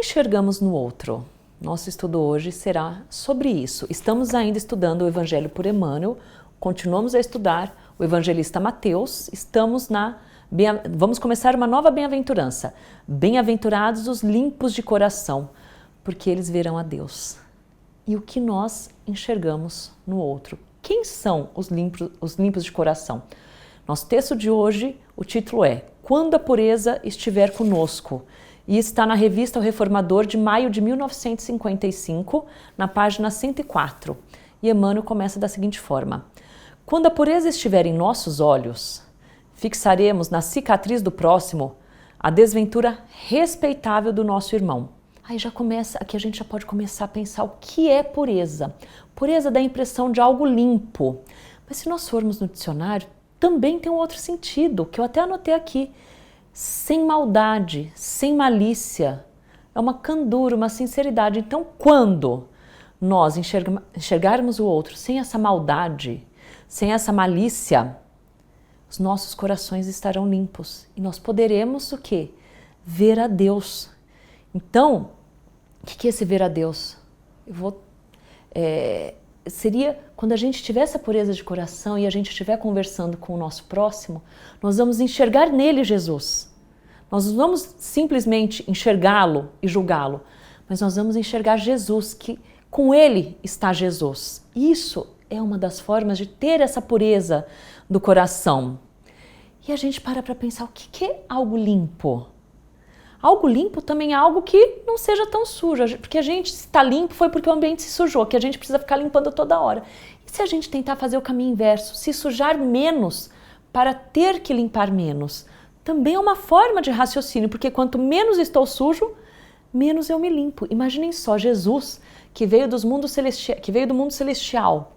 enxergamos no outro? Nosso estudo hoje será sobre isso. Estamos ainda estudando o Evangelho por Emmanuel, continuamos a estudar o evangelista Mateus, vamos começar uma nova bem-aventurança. Bem-aventurados os limpos de coração, porque eles verão a Deus. E o que nós enxergamos no outro? Quem são os limpos de coração? Nosso texto de hoje, o título é Quando a Pureza Estiver Conosco, e está na revista O Reformador de maio de 1955, na página 104. E Emmanuel começa da seguinte forma: quando a pureza estiver em nossos olhos, fixaremos na cicatriz do próximo a desventura respeitável do nosso irmão. Aí já começa, aqui a gente já pode começar a pensar o que é pureza. Pureza dá a impressão de algo limpo. Mas se nós formos no dicionário, também tem um outro sentido, que eu até anotei aqui. Sem maldade, sem malícia. É uma candura, uma sinceridade. Então, quando nós enxergarmos o outro sem essa maldade, sem essa malícia, os nossos corações estarão limpos. E nós poderemos o quê? Ver a Deus. Então, o que é esse ver a Deus? Seria quando a gente tiver essa pureza de coração e a gente estiver conversando com o nosso próximo, nós vamos enxergar nele Jesus. Nós não vamos simplesmente enxergá-lo e julgá-lo, mas nós vamos enxergar Jesus, que com ele está Jesus. Isso é uma das formas de ter essa pureza do coração. E a gente para pensar, o que é algo limpo? Algo limpo também é algo que não seja tão sujo, porque a gente está limpo foi porque o ambiente se sujou, que a gente precisa ficar limpando toda hora. E se a gente tentar fazer o caminho inverso, se sujar menos para ter que limpar menos, também é uma forma de raciocínio, porque quanto menos estou sujo, menos eu me limpo. Imaginem só, Jesus, que veio do mundo celestial.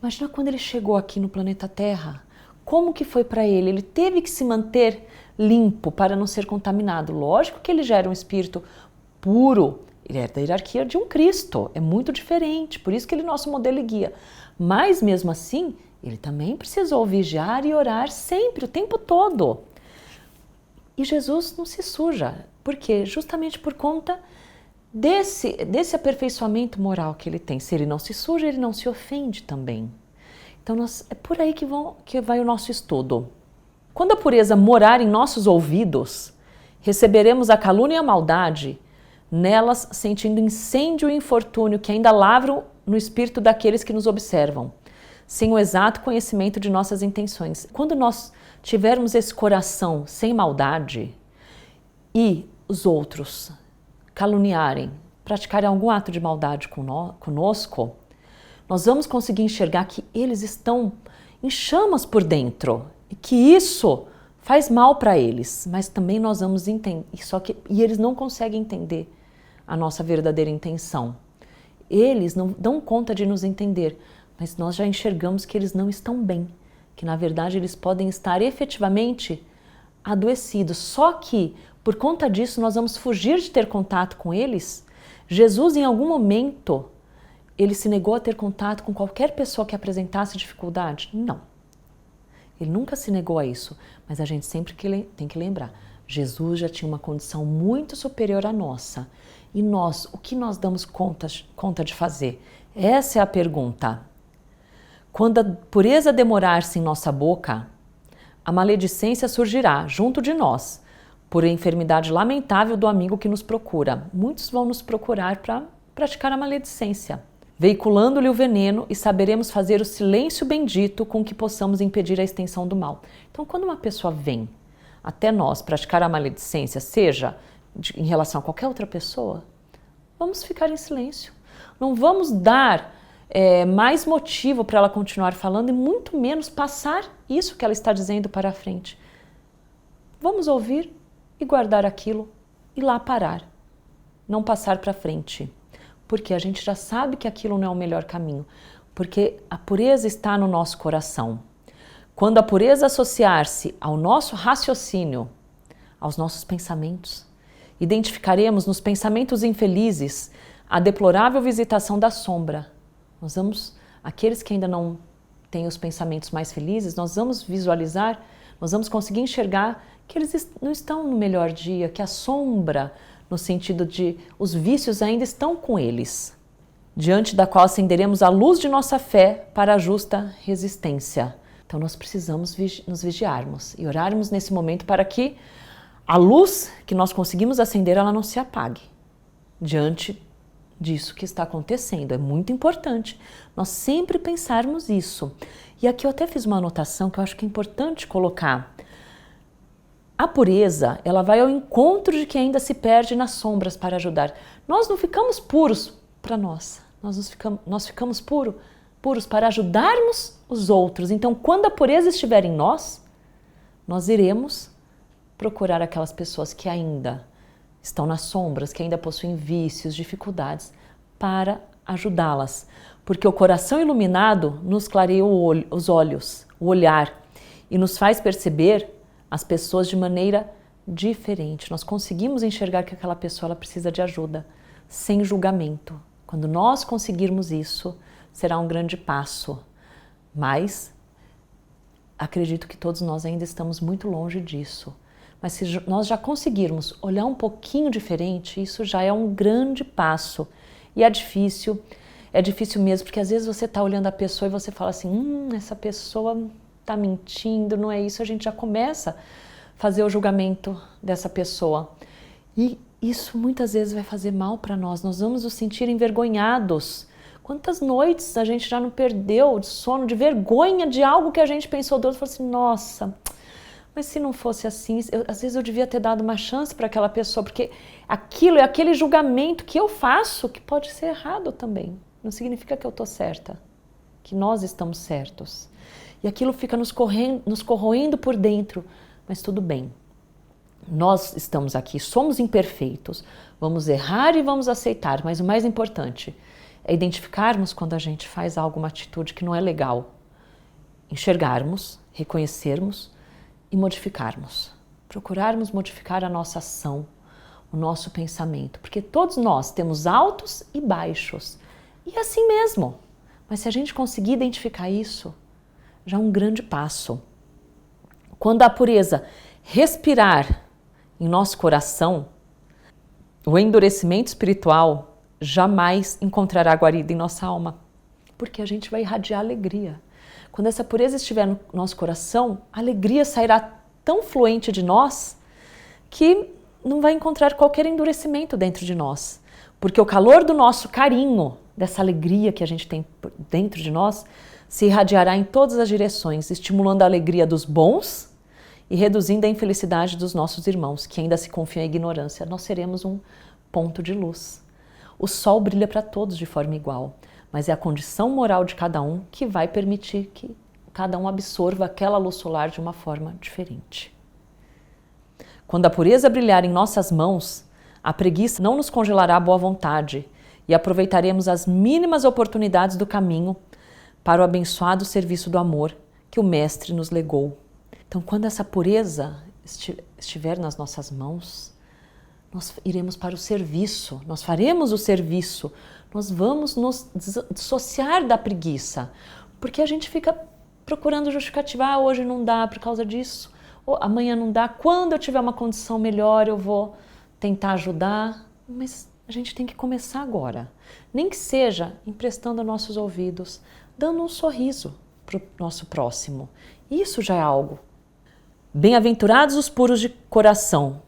Imagina quando ele chegou aqui no planeta Terra, como que foi para ele? Ele teve que se manter limpo para não ser contaminado. Lógico que ele já era um espírito puro, ele era da hierarquia de um Cristo, é muito diferente, por isso que ele é nosso modelo e guia. Mas mesmo assim, ele também precisou vigiar e orar sempre, o tempo todo. E Jesus não se suja. Por quê? Justamente por conta desse aperfeiçoamento moral que ele tem. Se ele não se suja, ele não se ofende também. Então é por aí que vai o nosso estudo. Quando a pureza morar em nossos ouvidos, receberemos a calúnia e a maldade, nelas sentindo incêndio e infortúnio que ainda lavram no espírito daqueles que nos observam, sem o exato conhecimento de nossas intenções. Quando nós tivermos esse coração sem maldade e os outros caluniarem, praticarem algum ato de maldade conosco, nós vamos conseguir enxergar que eles estão em chamas por dentro e que isso faz mal para eles, mas também nós vamos entender, e eles não conseguem entender a nossa verdadeira intenção. Eles não dão conta de nos entender, mas nós já enxergamos que eles não estão bem, que na verdade eles podem estar efetivamente adoecidos. Só que por conta disso nós vamos fugir de ter contato com eles. Jesus em algum momento ele se negou a ter contato com qualquer pessoa que apresentasse dificuldade? Não. Ele nunca se negou a isso, mas a gente sempre tem que lembrar, Jesus já tinha uma condição muito superior à nossa. E nós, o que nós damos conta de fazer? Essa é a pergunta. Quando a pureza demorar-se em nossa boca, a maledicência surgirá junto de nós, por enfermidade lamentável do amigo que nos procura. Muitos vão nos procurar para praticar a maledicência, veiculando-lhe o veneno, e saberemos fazer o silêncio bendito com que possamos impedir a extensão do mal. Então, quando uma pessoa vem até nós praticar a maledicência, seja em relação a qualquer outra pessoa, vamos ficar em silêncio. Não vamos dar mais motivo para ela continuar falando e muito menos passar isso que ela está dizendo para a frente. Vamos ouvir e guardar aquilo e lá parar. Não passar para frente. Porque a gente já sabe que aquilo não é o melhor caminho. Porque a pureza está no nosso coração. Quando a pureza associar-se ao nosso raciocínio, aos nossos pensamentos, identificaremos nos pensamentos infelizes a deplorável visitação da sombra. Aqueles que ainda não têm os pensamentos mais felizes, nós vamos visualizar, nós vamos conseguir enxergar que eles não estão no melhor dia, que a sombra no sentido de os vícios ainda estão com eles, diante da qual acenderemos a luz de nossa fé para a justa resistência. Então nós precisamos nos vigiarmos e orarmos nesse momento para que a luz que nós conseguimos acender, ela não se apague diante disso que está acontecendo. É muito importante nós sempre pensarmos isso. E aqui eu até fiz uma anotação que eu acho que é importante colocar. A pureza, ela vai ao encontro de quem ainda se perde nas sombras para ajudar. Nós não ficamos puros para nós ficamos puros para ajudarmos os outros. Então, quando a pureza estiver em nós, nós iremos procurar aquelas pessoas que ainda estão nas sombras, que ainda possuem vícios, dificuldades, para ajudá-las. Porque o coração iluminado nos clareia os olhos, o olhar, e nos faz perceber as pessoas de maneira diferente. Nós conseguimos enxergar que aquela pessoa ela precisa de ajuda, sem julgamento. Quando nós conseguirmos isso, será um grande passo. Mas acredito que todos nós ainda estamos muito longe disso. Mas se nós já conseguirmos olhar um pouquinho diferente, isso já é um grande passo. E é difícil mesmo, porque às vezes você está olhando a pessoa e você fala assim, essa pessoa está mentindo, não é isso. A gente já começa a fazer o julgamento dessa pessoa. E isso muitas vezes vai fazer mal para nós. Nós vamos nos sentir envergonhados. Quantas noites a gente já não perdeu de sono, de vergonha de algo que a gente pensou do outro, falou assim, nossa, mas se não fosse assim, às vezes eu devia ter dado uma chance para aquela pessoa, porque aquilo é aquele julgamento que eu faço que pode ser errado também. Não significa que eu estou certa, que nós estamos certos. E aquilo fica nos corroendo por dentro, mas tudo bem. Nós estamos aqui, somos imperfeitos, vamos errar e vamos aceitar, mas o mais importante é identificarmos quando a gente faz alguma atitude que não é legal, enxergarmos, reconhecermos e modificarmos. Procurarmos modificar a nossa ação, o nosso pensamento, porque todos nós temos altos e baixos, e é assim mesmo. Mas se a gente conseguir identificar isso, já é um grande passo. Quando a pureza respirar em nosso coração, o endurecimento espiritual jamais encontrará guarida em nossa alma, porque a gente vai irradiar alegria. Quando essa pureza estiver no nosso coração, a alegria sairá tão fluente de nós que não vai encontrar qualquer endurecimento dentro de nós, porque o calor do nosso carinho, dessa alegria que a gente tem dentro de nós, se irradiará em todas as direções, estimulando a alegria dos bons e reduzindo a infelicidade dos nossos irmãos, que ainda se confiam em ignorância. Nós seremos um ponto de luz. O sol brilha para todos de forma igual, mas é a condição moral de cada um que vai permitir que cada um absorva aquela luz solar de uma forma diferente. Quando a pureza brilhar em nossas mãos, a preguiça não nos congelará a boa vontade e aproveitaremos as mínimas oportunidades do caminho para o abençoado serviço do amor que o Mestre nos legou. Então, quando essa pureza estiver nas nossas mãos, nós iremos para o serviço, nós faremos o serviço, nós vamos nos dissociar da preguiça, porque a gente fica procurando justificativa, hoje não dá por causa disso, ou amanhã não dá, quando eu tiver uma condição melhor eu vou tentar ajudar, mas a gente tem que começar agora, nem que seja emprestando nossos ouvidos, dando um sorriso para o nosso próximo, isso já é algo. Bem-aventurados os puros de coração,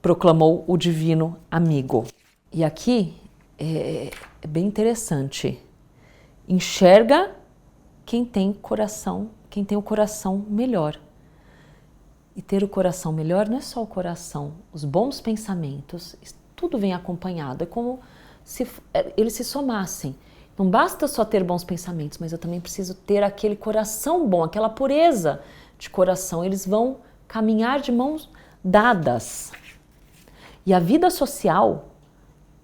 proclamou o divino amigo. E aqui é bem interessante. Enxerga quem tem o coração melhor. E ter o coração melhor não é só o coração, os bons pensamentos, tudo vem acompanhado. É como se eles se somassem. Não basta só ter bons pensamentos, mas eu também preciso ter aquele coração bom, aquela pureza de coração. Eles vão caminhar de mãos dadas. E a vida social,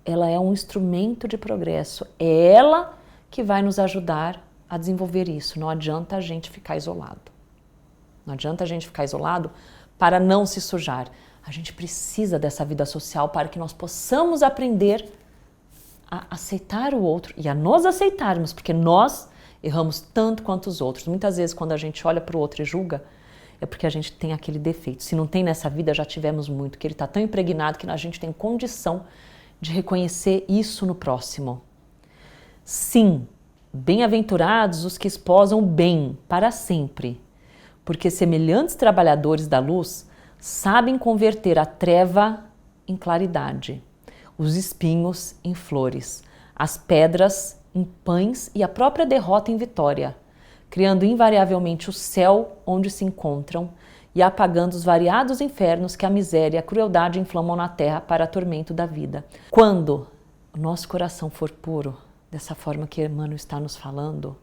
ela é um instrumento de progresso. É ela que vai nos ajudar a desenvolver isso. Não adianta a gente ficar isolado. Não adianta a gente ficar isolado para não se sujar. A gente precisa dessa vida social para que nós possamos aprender a aceitar o outro e a nos aceitarmos, porque nós erramos tanto quanto os outros. Muitas vezes, quando a gente olha para o outro e julga, é porque a gente tem aquele defeito. Se não tem nessa vida, já tivemos muito, que ele está tão impregnado que a gente tem condição de reconhecer isso no próximo. Sim, bem-aventurados os que esposam o bem para sempre, porque semelhantes trabalhadores da luz sabem converter a treva em claridade, os espinhos em flores, as pedras em pães e a própria derrota em vitória, criando invariavelmente o céu onde se encontram e apagando os variados infernos que a miséria e a crueldade inflamam na terra para tormento da vida. Quando o nosso coração for puro, dessa forma que Emmanuel está nos falando,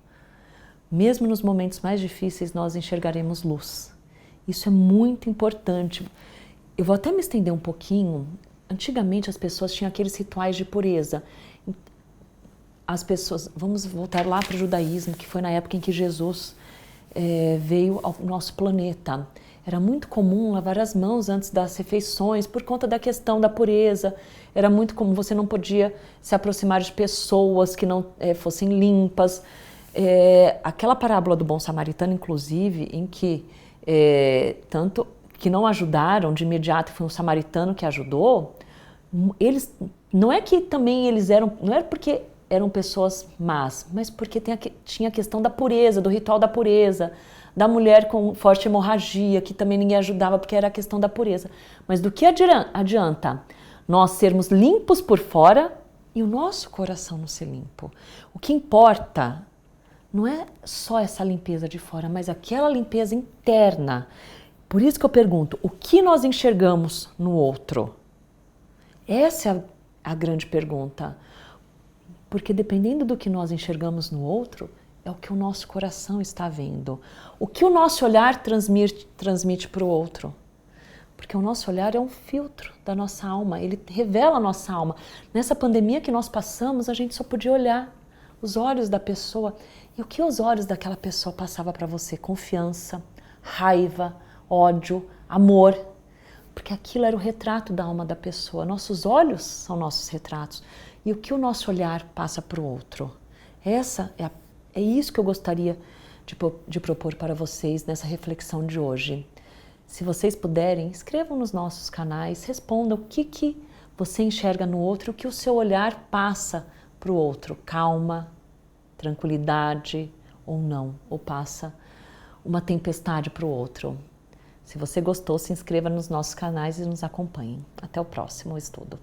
mesmo nos momentos mais difíceis nós enxergaremos luz. Isso é muito importante. Eu vou até me estender um pouquinho. Antigamente as pessoas tinham aqueles rituais de pureza. As pessoas, vamos voltar lá para o judaísmo, que foi na época em que Jesus veio ao nosso planeta. Era muito comum lavar as mãos antes das refeições por conta da questão da pureza. Era muito comum, você não podia se aproximar de pessoas que não fossem limpas. Aquela parábola do bom samaritano, inclusive, em que tanto que não ajudaram de imediato, foi um samaritano que ajudou, eles, não é que também eles eram, não era porque eram pessoas más, mas porque tinha a questão da pureza, do ritual da pureza, da mulher com forte hemorragia, que também ninguém ajudava porque era a questão da pureza. Mas do que adianta nós sermos limpos por fora e o nosso coração não ser limpo? O que importa não é só essa limpeza de fora, mas aquela limpeza interna. Por isso que eu pergunto, o que nós enxergamos no outro? Essa é a grande pergunta. Porque dependendo do que nós enxergamos no outro, é o que o nosso coração está vendo. O que o nosso olhar transmite para o outro. Porque o nosso olhar é um filtro da nossa alma, ele revela a nossa alma. Nessa pandemia que nós passamos, a gente só podia olhar os olhos da pessoa. E o que os olhos daquela pessoa passavam para você? Confiança, raiva, ódio, amor. Porque aquilo era o retrato da alma da pessoa. Nossos olhos são nossos retratos. E o que o nosso olhar passa para o outro? É isso que eu gostaria de propor para vocês nessa reflexão de hoje. Se vocês puderem, escrevam nos nossos canais, respondam o que você enxerga no outro, o que o seu olhar passa para o outro. Calma, tranquilidade ou não, ou passa uma tempestade para o outro. Se você gostou, se inscreva nos nossos canais e nos acompanhe. Até o próximo estudo.